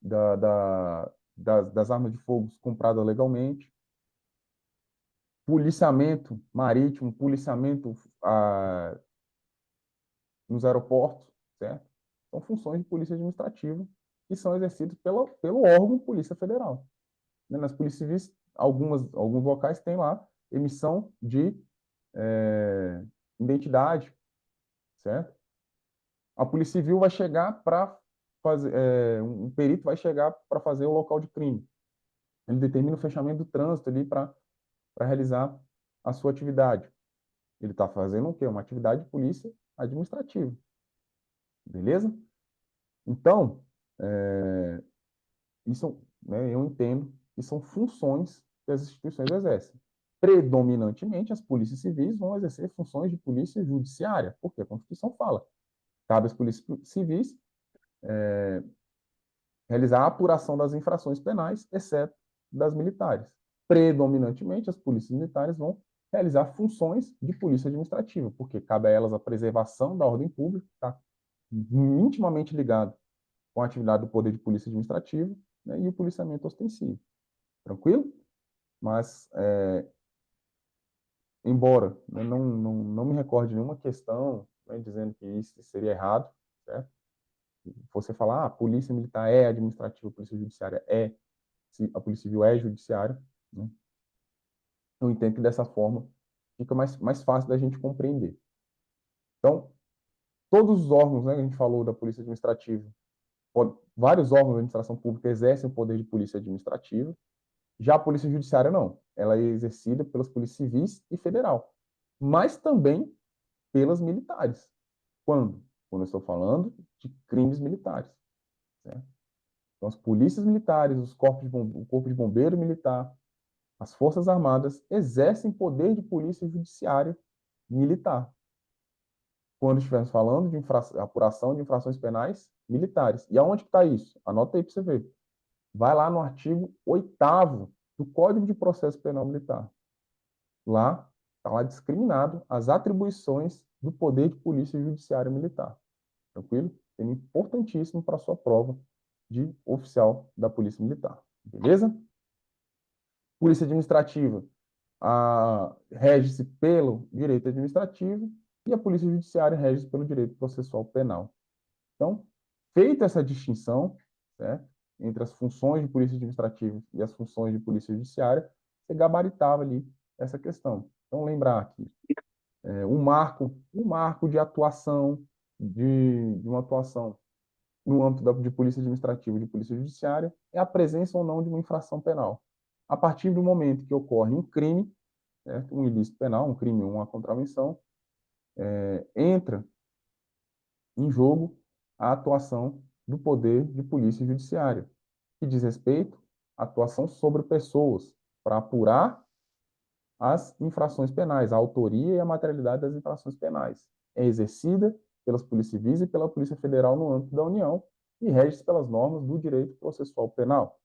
das armas de fogo compradas legalmente, policiamento marítimo, policiamento nos aeroportos, certo? São funções de polícia administrativa que são exercidas pelo órgão Polícia Federal. Né? Nas polícias civis, alguns locais têm lá emissão de identidade, certo? A Polícia Civil vai chegar para fazer, um perito vai chegar para fazer o local de crime. Ele determina o fechamento do trânsito ali para realizar a sua atividade. Ele está fazendo o quê? Uma atividade de polícia administrativa. Beleza? Então, isso, né, eu entendo que são funções que as instituições exercem. Predominantemente, as polícias civis vão exercer funções de polícia judiciária, porque a Constituição fala. Cabe às polícias civis realizar a apuração das infrações penais, exceto das militares. Predominantemente, as polícias militares vão realizar funções de polícia administrativa, porque cabe a elas a preservação da ordem pública, está intimamente ligado com a atividade do poder de polícia administrativa, né, e o policiamento ostensivo. Tranquilo? Mas, embora, né, não me recorde de nenhuma questão, né, dizendo que isso seria errado, certo? Você falar, a polícia militar é administrativa, a polícia judiciária é, a polícia civil é judiciária, né? Eu entendo que dessa forma fica mais fácil da gente compreender. Então, todos os órgãos, né, que a gente falou da polícia administrativa, vários órgãos da administração pública exercem o poder de polícia administrativa. Já a polícia judiciária não. Ela é exercida pelas polícias civis e federal, mas também pelas militares. Quando? Quando eu estou falando de crimes militares. Certo? Então, as polícias militares, o corpo de bombeiro militar, as forças armadas exercem poder de polícia judiciária militar. Quando estivermos falando de apuração de infrações penais militares. E aonde está isso? Anota aí para você ver. Vai lá no artigo 8º do Código de Processo Penal Militar. Lá está lá discriminado as atribuições do poder de polícia judiciária militar. Tranquilo? Tema importantíssimo para a sua prova de oficial da Polícia Militar. Beleza? Polícia Administrativa rege-se pelo direito administrativo e a Polícia Judiciária rege-se pelo direito processual penal. Então, feita essa distinção, certo, entre as funções de polícia administrativa e as funções de polícia judiciária, você gabaritava ali essa questão. Então, lembrar aqui, um marco de atuação, de uma atuação no âmbito de polícia administrativa e de polícia judiciária, é a presença ou não de uma infração penal. A partir do momento que ocorre um crime, certo, um ilícito penal, um crime ou uma contravenção, entra em jogo a atuação do poder de polícia judiciária, que diz respeito à atuação sobre pessoas, para apurar as infrações penais, a autoria e a materialidade das infrações penais. É exercida pelas polícias civis e pela Polícia Federal no âmbito da União e rege-se pelas normas do direito processual penal.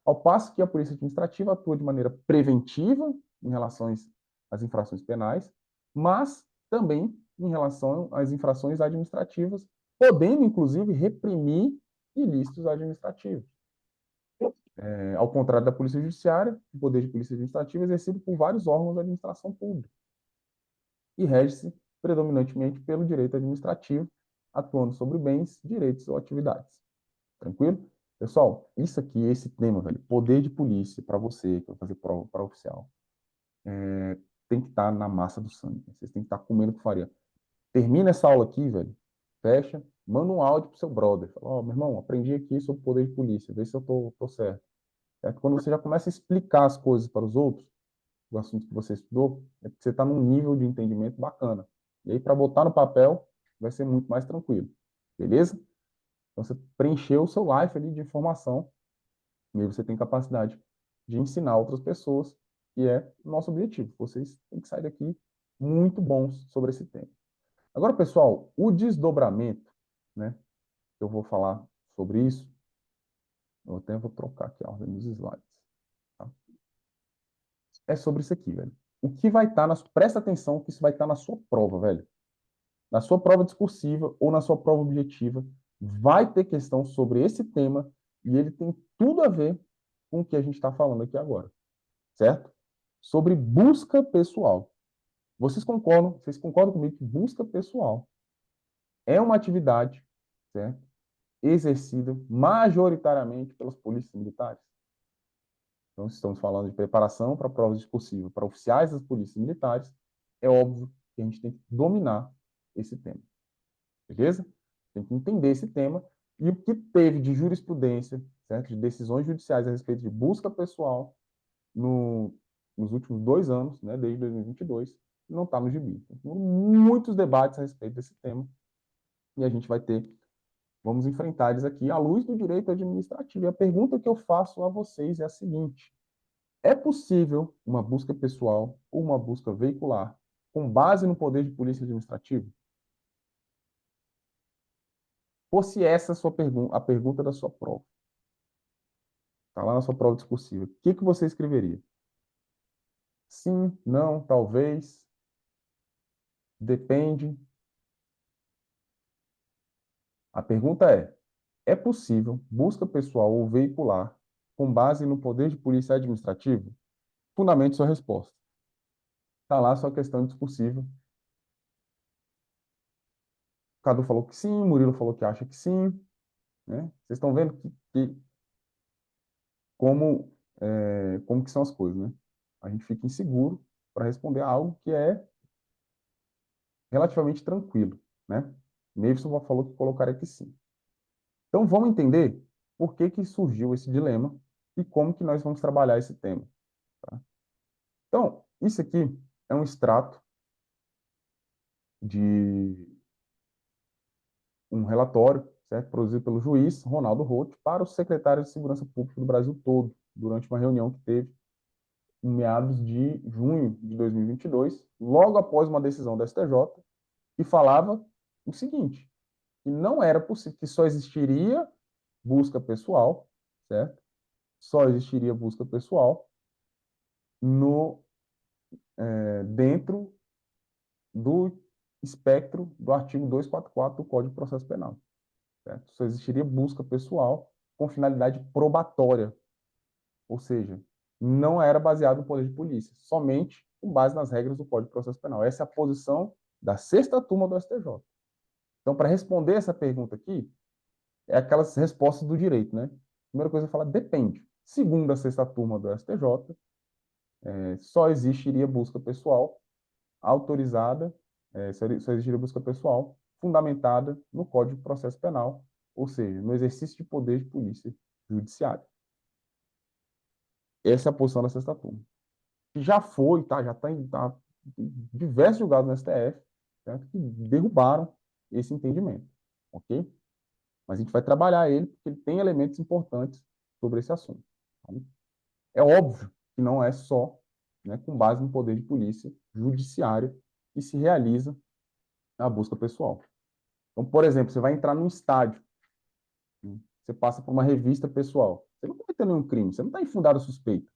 Ao passo que a Polícia Administrativa atua de maneira preventiva em relação às infrações penais, mas também em relação às infrações administrativas, podendo, inclusive, reprimir ilícitos administrativos. Ao contrário da Polícia Judiciária, o poder de polícia administrativa é exercido por vários órgãos da administração pública e rege-se predominantemente pelo direito administrativo, atuando sobre bens, direitos ou atividades. Tranquilo? Pessoal, isso aqui, esse tema, velho, poder de polícia para você que vai fazer prova para oficial, tem que estar na massa do sangue. Vocês têm que estar comendo com farinha. Termina essa aula aqui, velho, fecha, manda um áudio pro seu brother. Fala, ó, meu irmão, aprendi aqui sobre poder de polícia, vê se eu tô certo. Quando você já começa a explicar as coisas para os outros, o assunto que você estudou, é porque você está num nível de entendimento bacana. E aí, para botar no papel, vai ser muito mais tranquilo. Beleza? Então, você preencheu o seu life ali de informação e aí você tem capacidade de ensinar outras pessoas, que é o nosso objetivo. Vocês têm que sair daqui muito bons sobre esse tema. Agora, pessoal, o desdobramento, né? Eu vou falar sobre isso. Eu até vou trocar aqui a ordem dos slides. Tá? É sobre isso aqui, velho. O que vai estar presta atenção que isso vai estar na sua prova, velho. Na sua prova discursiva ou na sua prova objetiva, vai ter questão sobre esse tema e ele tem tudo a ver com o que a gente está falando aqui agora, certo? Sobre busca pessoal. Vocês concordam comigo que busca pessoal é uma atividade, certo, exercida majoritariamente pelas polícias militares? Então, estamos falando de preparação para provas discursivas para oficiais das polícias militares, é óbvio que a gente tem que dominar esse tema, beleza? Tem que entender esse tema e o que teve de jurisprudência, certo? De decisões judiciais a respeito de busca pessoal no, nos últimos 2 anos, né, desde 2022, não está no gibi. Tem muitos debates a respeito desse tema e a gente vai ter, vamos enfrentar eles aqui à luz do direito administrativo. E a pergunta que eu faço a vocês é a seguinte: é possível uma busca pessoal ou uma busca veicular com base no poder de polícia administrativa? Fosse essa a sua pergunta, a pergunta da sua prova, está lá na sua prova discursiva, o que você escreveria? Sim, não, talvez, depende. A pergunta é possível busca pessoal ou veicular com base no poder de polícia administrativa? Fundamente sua resposta. Está lá a sua questão discursiva. Cadu falou que sim, Murilo falou que acha que sim, né? Vocês estão vendo como, como que são as coisas, né? A gente fica inseguro para responder a algo que é relativamente tranquilo, né? Neilson falou que colocaria que sim. Então, vamos entender por que surgiu esse dilema e como que nós vamos trabalhar esse tema. Tá? Então, isso aqui é um extrato de um relatório, certo? Produzido pelo juiz Ronaldo Roth para o secretário de Segurança Pública do Brasil todo, durante uma reunião que teve em meados de junho de 2022, logo após uma decisão da STJ, que falava o seguinte, que não era possível, que só existiria busca pessoal, certo? Só existiria busca pessoal no dentro do espectro do artigo 244 do Código de Processo Penal, certo? Só existiria busca pessoal com finalidade probatória, ou seja, não era baseado no poder de polícia, somente com base nas regras do Código de Processo Penal. Essa é a posição da sexta turma do STJ. Então, para responder essa pergunta aqui, é aquelas respostas do direito, né? Primeira coisa é falar, depende. Segundo a sexta turma do STJ, só existiria busca pessoal autorizada, só existiria busca pessoal fundamentada no Código de Processo Penal, ou seja, no exercício de poder de polícia judiciária. Essa é a posição da sexta turma. Que já foi, tá? Já está em diversos julgados no STF, certo? Que derrubaram esse entendimento, ok? Mas a gente vai trabalhar ele porque ele tem elementos importantes sobre esse assunto. Tá? É óbvio que não é só, né, com base no poder de polícia judiciário que se realiza a busca pessoal. Então, por exemplo, você vai entrar num estádio, né, você passa por uma revista pessoal, você não cometeu nenhum crime, você não está infundado suspeita,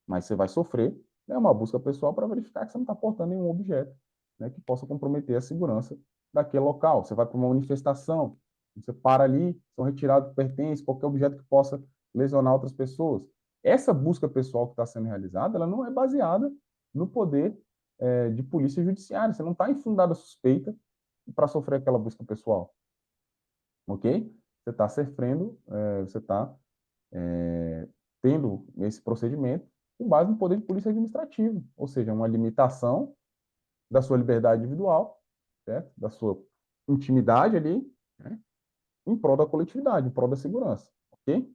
mas você vai sofrer, né, uma busca pessoal para verificar que você não está portando nenhum objeto, né, que possa comprometer a segurança daquele local. Você vai para uma manifestação, você para ali, são retirados pertences, qualquer objeto que possa lesionar outras pessoas. Essa busca pessoal que está sendo realizada, ela não é baseada no poder de polícia judiciária. Você não está infundada suspeita para sofrer aquela busca pessoal, ok? Você está sofrendo, você está tendo esse procedimento com base no poder de polícia administrativo, ou seja, uma limitação da sua liberdade individual, certo? Da sua intimidade ali, né? Em prol da coletividade, em prol da segurança, ok?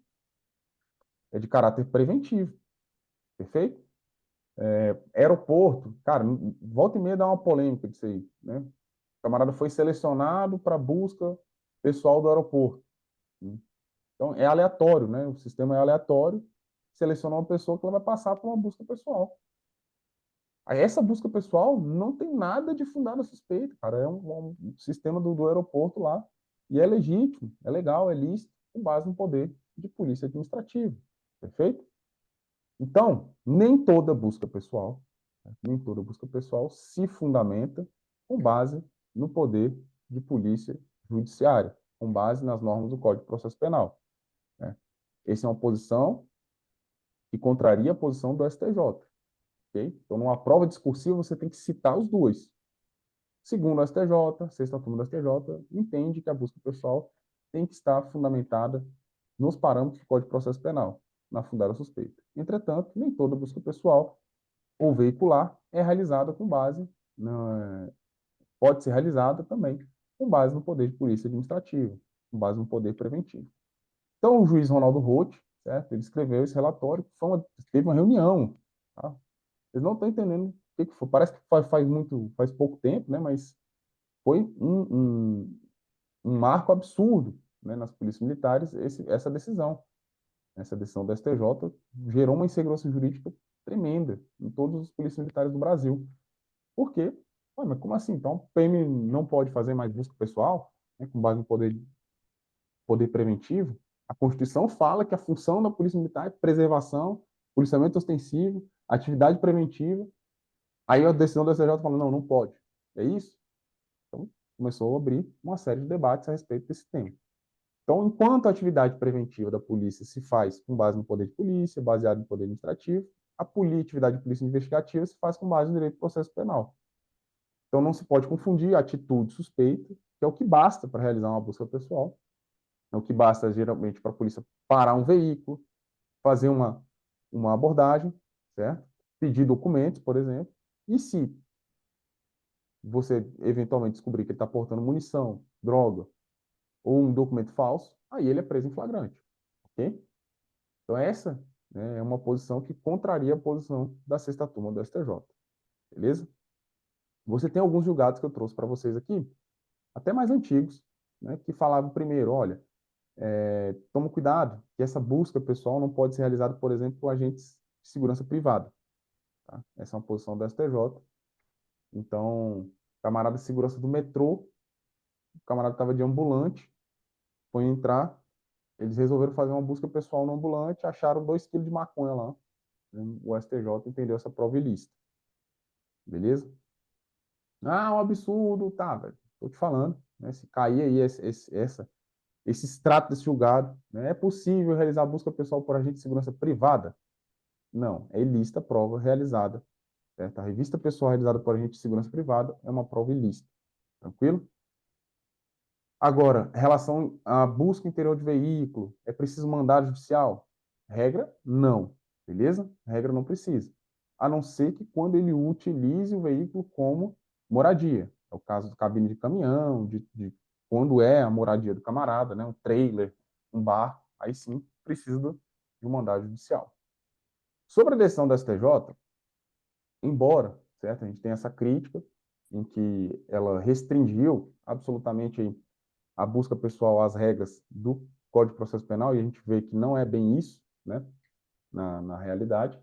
É de caráter preventivo, perfeito? Aeroporto, cara, volta e meia dá uma polêmica disso aí, né? O camarada foi selecionado para busca pessoal do aeroporto. Né? Então, é aleatório, né? O sistema é aleatório, selecionar uma pessoa que ela vai passar por uma busca pessoal. Aí, essa busca pessoal não tem nada de fundada suspeita, cara. É um sistema do aeroporto lá, e é legítimo, é legal, é lícito, com base no poder de polícia administrativa. Perfeito? Então, nem toda busca pessoal se fundamenta com base no poder de polícia judiciária, com base nas normas do Código de Processo Penal. Né? Essa é uma posição que contraria a posição do STJ. Okay? Então, numa prova discursiva, você tem que citar os dois. Segundo o STJ, sexta turma do STJ, entende que a busca pessoal tem que estar fundamentada nos parâmetros do Código de Processo Penal, na fundada suspeita. Entretanto, nem toda busca pessoal ou veicular é realizada com base pode ser realizada também com base no poder de polícia administrativa, com base no poder preventivo. Então, o juiz Ronaldo Roth, certo? Ele escreveu esse relatório, teve uma reunião, tá? Vocês não estão entendendo o que foi. Parece que faz pouco tempo, né? Mas foi um marco absurdo, né, nas polícias militares essa decisão. Essa decisão do STJ gerou uma insegurança jurídica tremenda em todos os polícias militares do Brasil. Por quê? Ué, mas como assim? Então, o PM não pode fazer mais busca pessoal, né, com base no poder preventivo? A Constituição fala que a função da Polícia Militar é preservação, policiamento ostensivo, atividade preventiva. Aí a decisão do STJ fala, não, não pode. É isso? Então, começou a abrir uma série de debates a respeito desse tema. Então, enquanto a atividade preventiva da polícia se faz com base no poder de polícia, baseado no poder administrativo, a atividade de polícia investigativa se faz com base no direito do processo penal. Então, não se pode confundir atitude suspeita, que é o que basta para realizar uma busca pessoal, é o que basta, geralmente, para a polícia parar um veículo, fazer uma abordagem, certo? Pedir documentos, por exemplo, e se você eventualmente descobrir que ele está portando munição, droga ou um documento falso, aí ele é preso em flagrante, ok? Então essa, né, é uma posição que contraria a posição da sexta turma do STJ, beleza? Você tem alguns julgados que eu trouxe para vocês aqui, até mais antigos, né, que falavam primeiro, olha, toma cuidado, que essa busca pessoal não pode ser realizada, por exemplo, por agentes de segurança privada. Tá? Essa é uma posição do STJ. Então, camarada de segurança do metrô, o camarada estava de ambulante, foi entrar, eles resolveram fazer uma busca pessoal no ambulante, acharam 2 quilos de maconha lá. O STJ entendeu essa prova ilícita. Beleza? Ah, um absurdo, tá, velho. Tô te falando, né? Se cair aí esse extrato desse julgado, né? É possível realizar busca pessoal por agente de segurança privada? Não, é ilícita a prova realizada. Certo? A revista pessoal realizada por agente de segurança privada é uma prova ilícita. Tranquilo? Agora, em relação à busca interior de veículo, é preciso mandado judicial? Regra, não. Beleza? Regra não precisa. A não ser que quando ele utilize o veículo como moradia. É o caso do cabine de caminhão, de quando é a moradia do camarada, né? Um trailer, um bar, aí sim precisa de um mandado judicial. Sobre a decisão da STJ, embora, certo, a gente tenha essa crítica em que ela restringiu absolutamente a busca pessoal às regras do Código de Processo Penal, e a gente vê que não é bem isso, né, na realidade,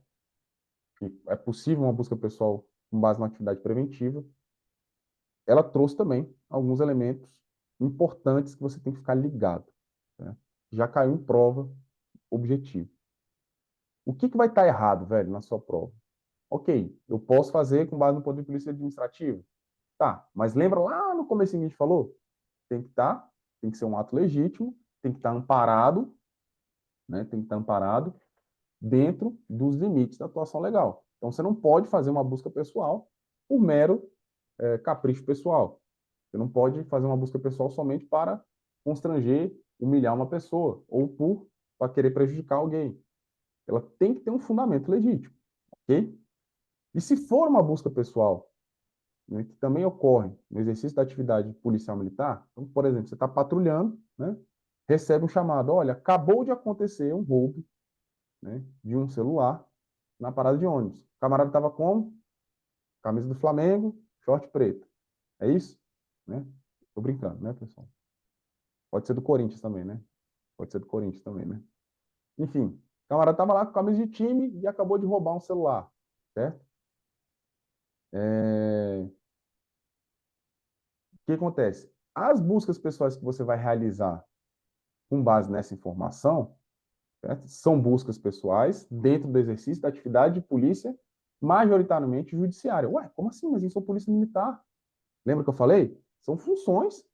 que é possível uma busca pessoal com base na atividade preventiva, ela trouxe também alguns elementos importantes que você tem que ficar ligado. Né? Já caiu em prova objetivo. O que vai estar errado, velho, na sua prova? Ok, eu posso fazer com base no poder de polícia administrativo. Tá, mas lembra lá no começo que a gente falou? Tem que ser um ato legítimo, tem que estar amparado, né? Tem que estar amparado dentro dos limites da atuação legal. Então, você não pode fazer uma busca pessoal por mero capricho pessoal. Você não pode fazer uma busca pessoal somente para constranger, humilhar uma pessoa ou para querer prejudicar alguém. Ela tem que ter um fundamento legítimo, ok? E se for uma busca pessoal, né, que também ocorre no exercício da atividade policial militar, então, por exemplo, você está patrulhando, né, recebe um chamado, olha, acabou de acontecer um roubo, né, de um celular na parada de ônibus. O camarada estava com camisa do Flamengo, short preto. É isso? Né? Tô brincando, né, pessoal? Pode ser do Corinthians também, né? Pode ser do Corinthians também, né? Enfim, o camarada estava lá com camisa de time e acabou de roubar um celular, certo? O que acontece? As buscas pessoais que você vai realizar com base nessa informação, certo? São buscas pessoais dentro do exercício da atividade de polícia, majoritariamente judiciária. Ué, como assim? Mas eu sou polícia militar. Lembra que eu falei? São funções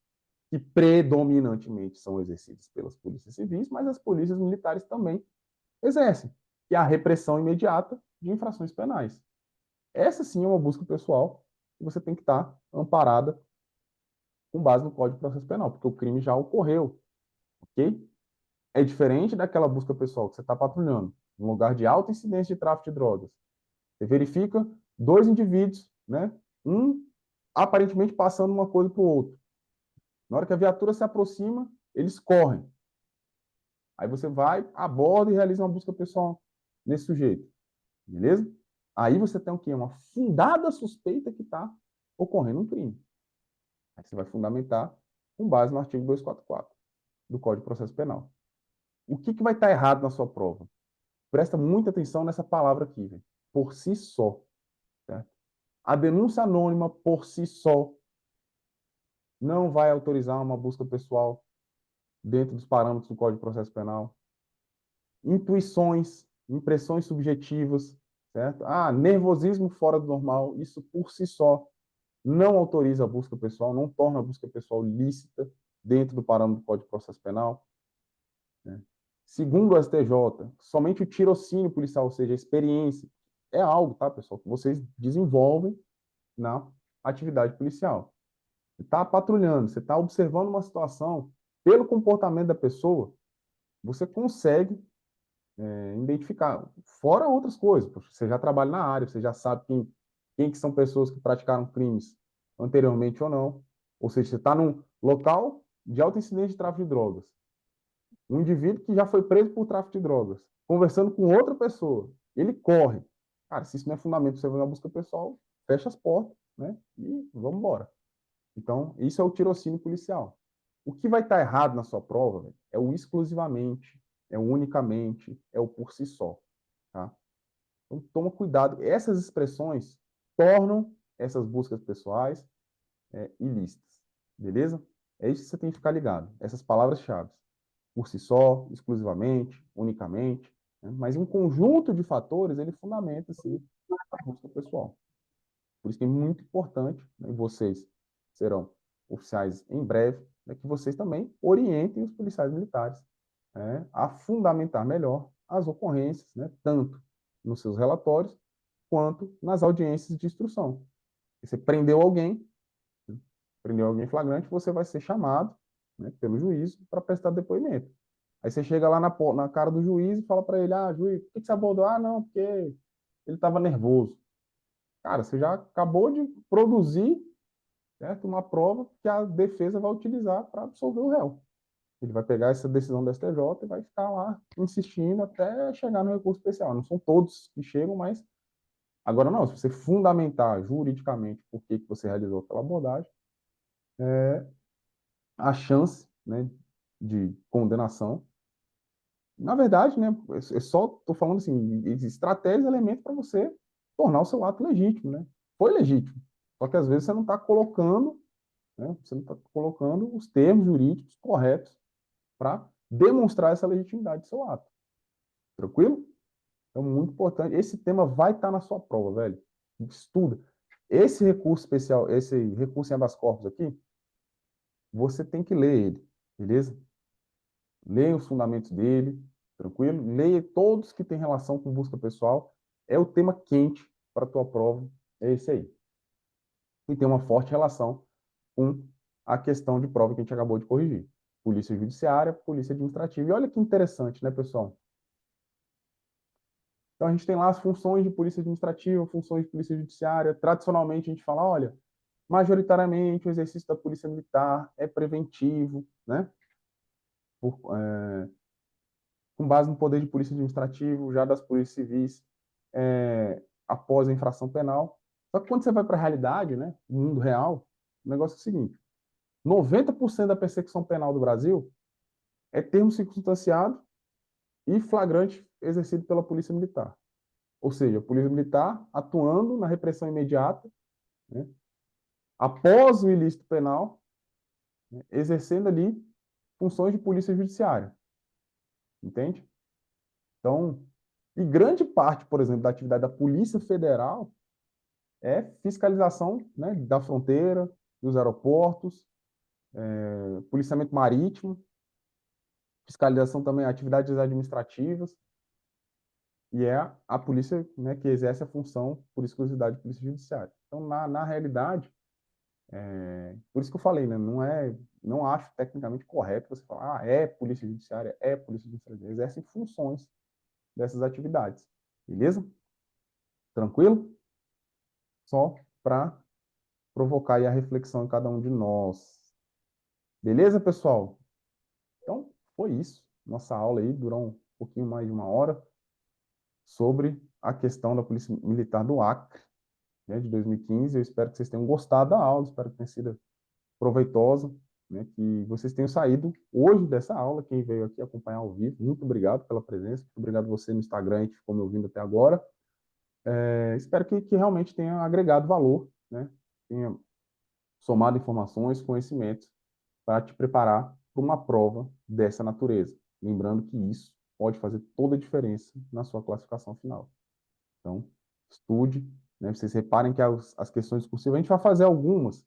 que predominantemente são exercidas pelas polícias civis, mas as polícias militares também exercem, que é a repressão imediata de infrações penais. Essa sim é uma busca pessoal que você tem que estar amparada com base no Código de Processo Penal, porque o crime já ocorreu, ok? É diferente daquela busca pessoal que você está patrulhando, um lugar de alta incidência de tráfico de drogas. Você verifica 2 indivíduos, né? Um aparentemente passando uma coisa para o outro. Na hora que a viatura se aproxima, eles correm. Aí você vai, aborda e realiza uma busca pessoal nesse sujeito. Beleza? Aí você tem o quê? Uma fundada suspeita que está ocorrendo um crime. Aí você vai fundamentar com base no artigo 244 do Código de Processo Penal. O que vai estar errado na sua prova? Presta muita atenção nessa palavra aqui, véio. Por si só. Certo? A denúncia anônima, por si só, não vai autorizar uma busca pessoal dentro dos parâmetros do Código de Processo Penal. Intuições, impressões subjetivas, certo? Nervosismo fora do normal, isso por si só não autoriza a busca pessoal, não torna a busca pessoal lícita dentro do parâmetro do Código de Processo Penal. Né? Segundo o STJ, somente o tirocínio policial, ou seja, a experiência, é algo, tá, pessoal, que vocês desenvolvem na atividade policial. Você está patrulhando, você está observando uma situação, pelo comportamento da pessoa, você consegue identificar, fora outras coisas, você já trabalha na área, você já sabe quem que são pessoas que praticaram crimes anteriormente ou não, ou seja, você está num local de alto incidente de tráfico de drogas, um indivíduo que já foi preso por tráfico de drogas, conversando com outra pessoa, ele corre. Cara, se isso não é fundamento para você fazer uma busca pessoal, fecha as portas, né, e vamos embora. Então, isso é o tirocínio policial. O que vai estar errado na sua prova, véio, é o exclusivamente, é o unicamente, é o por si só. Tá? Então, toma cuidado. Essas expressões tornam essas buscas pessoais ilícitas. Beleza? É isso que você tem que ficar ligado. Essas palavras-chave. Por si só, exclusivamente, unicamente. Né? Mas um conjunto de fatores, ele fundamenta, sim, a busca pessoal. Por isso que é muito importante, né, vocês serão oficiais em breve, né, que vocês também orientem os policiais militares, né, a fundamentar melhor as ocorrências, né, tanto nos seus relatórios quanto nas audiências de instrução. Você prendeu alguém flagrante, você vai ser chamado, né, pelo juiz para prestar depoimento. Aí você chega lá na cara do juiz e fala para ele: juiz, por que você abordou? Não, porque ele estava nervoso. Cara, você já acabou de produzir, certo, uma prova que a defesa vai utilizar para absolver o réu. Ele vai pegar essa decisão do STJ e vai ficar lá insistindo até chegar no recurso especial. Não são todos que chegam, mas agora não. Se você fundamentar juridicamente por que você realizou aquela abordagem, a chance, né, de condenação, na verdade, né, eu só estou falando assim, estratégias, elementos para você tornar o seu ato legítimo, né? Foi legítimo. Só que às vezes você não está colocando, né, você não está colocando os termos jurídicos corretos para demonstrar essa legitimidade do seu ato. Tranquilo? Então, muito importante. Esse tema vai estar na sua prova, velho. Estuda. Esse recurso especial, esse recurso em habeas corpus aqui, você tem que ler ele, beleza? Leia os fundamentos dele, tranquilo? Leia todos que têm relação com busca pessoal. É o tema quente para a tua prova, é esse aí. E tem uma forte relação com a questão de prova que a gente acabou de corrigir. Polícia Judiciária, Polícia Administrativa. E olha que interessante, né, pessoal? Então, a gente tem lá as funções de Polícia Administrativa, funções de Polícia Judiciária. Tradicionalmente, a gente fala, olha, majoritariamente o exercício da Polícia Militar é preventivo, né? Por, com base no poder de polícia administrativo, já das polícias civis, após a infração penal. Só que quando você vai para a realidade, né, no mundo real, o negócio é o seguinte: 90% da persecução penal do Brasil é termo circunstanciado e flagrante exercido pela polícia militar. Ou seja, a polícia militar atuando na repressão imediata, né, após o ilícito penal, né, exercendo ali funções de polícia judiciária. Entende? Então, e grande parte, por exemplo, da atividade da Polícia Federal é fiscalização, né, da fronteira, dos aeroportos, policiamento marítimo, fiscalização também atividades administrativas, e é a polícia, né, que exerce a função por exclusividade de polícia judiciária. Então, na realidade, por isso que eu falei, né, não acho tecnicamente correto você falar, é polícia judiciária, exercem funções dessas atividades, beleza? Tranquilo? Só para provocar aí a reflexão em cada um de nós. Beleza, pessoal? Então, foi isso. Nossa aula aí durou um pouquinho mais de 1 hora sobre a questão da Polícia Militar do Acre, né, de 2015. Eu espero que vocês tenham gostado da aula, espero que tenha sido proveitosa, né, que vocês tenham saído hoje dessa aula, quem veio aqui acompanhar ao vivo, muito obrigado pela presença, muito obrigado você no Instagram que ficou me ouvindo até agora. Espero que realmente tenha agregado valor, né, tenha somado informações, conhecimentos, para te preparar para uma prova dessa natureza. Lembrando que isso pode fazer toda a diferença na sua classificação final. Então, estude, né? Vocês reparem que as questões discursivas, a gente vai fazer algumas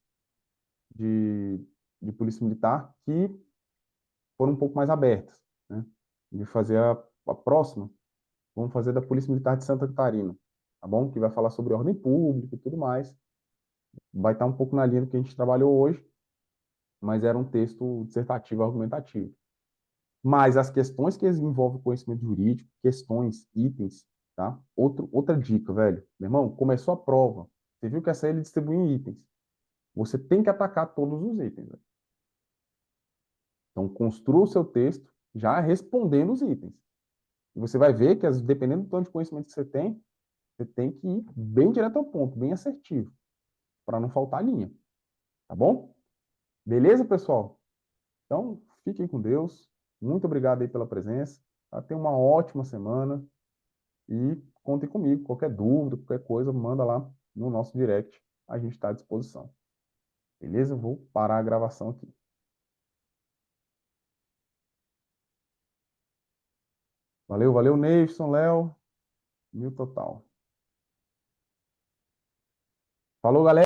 de, de polícia militar que foram um pouco mais abertas, né? De fazer a próxima, vamos fazer da Polícia Militar de Santa Catarina, tá bom? Que vai falar sobre ordem pública e tudo mais. Vai estar um pouco na linha do que a gente trabalhou hoje, mas era um texto dissertativo argumentativo. Mas as questões que envolvem conhecimento jurídico, questões, itens, tá? Outra dica, velho. Meu irmão, começou a prova. Você viu que essa ele distribui em itens. Você tem que atacar todos os itens, velho. Então, construa o seu texto já respondendo os itens. E você vai ver que, dependendo do tanto de conhecimento que você tem que ir bem direto ao ponto, bem assertivo, para não faltar linha. Tá bom? Beleza, pessoal? Então, fiquem com Deus. Muito obrigado aí pela presença. Tá? Tenha uma ótima semana. E contem comigo. Qualquer dúvida, qualquer coisa, manda lá no nosso direct. A gente está à disposição. Beleza? Eu vou parar a gravação aqui. Valeu, valeu, Neilson, Léo. Mil total. Falou, galera.